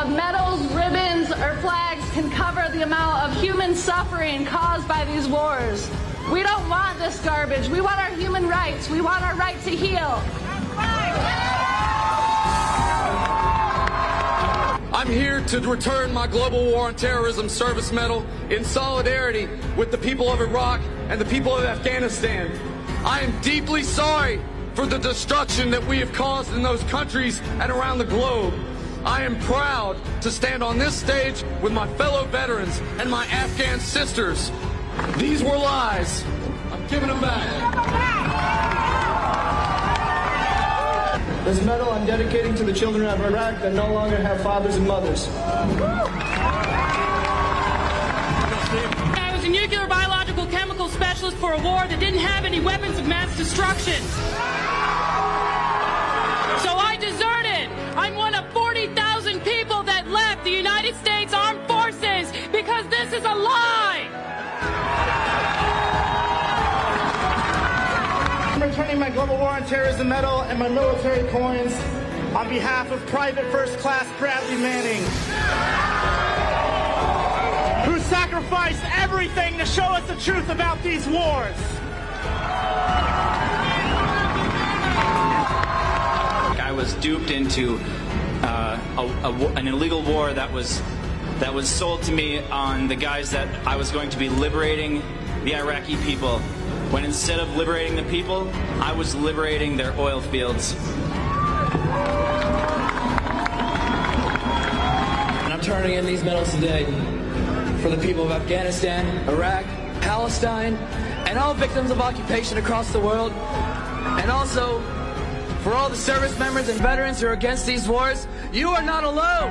of medals, ribbons, or flags can cover the amount of human suffering caused by these wars. We don't want this garbage. We want our human rights. We want our right to heal. I'm here to return my Global War on Terrorism Service Medal in solidarity with the people of Iraq and the people of Afghanistan. I am deeply sorry for the destruction that we have caused in those countries and around the globe. I am proud to stand on this stage with my fellow veterans and my Afghan sisters. These were lies. I'm giving them back. This medal I'm dedicating to the children of Iraq that no longer have fathers and mothers. I was a nuclear, biological, chemical specialist for a war that didn't have any weapons of mass destruction. So I deserted. I'm one of 40,000 people that left the United States Armed Forces because this is a lie. I'm returning my Global War on Terrorism medal and my military coins on behalf of Private First Class Bradley Manning, who sacrificed everything to show us the truth about these wars. I was duped into an illegal war that was sold to me on the guise that I was going to be liberating the Iraqi people, when instead of liberating the people, I was liberating their oil fields. And I'm turning in these medals today for the people of Afghanistan, Iraq, Palestine, and all victims of occupation across the world, and also for all the service members and veterans who are against these wars. You are not alone.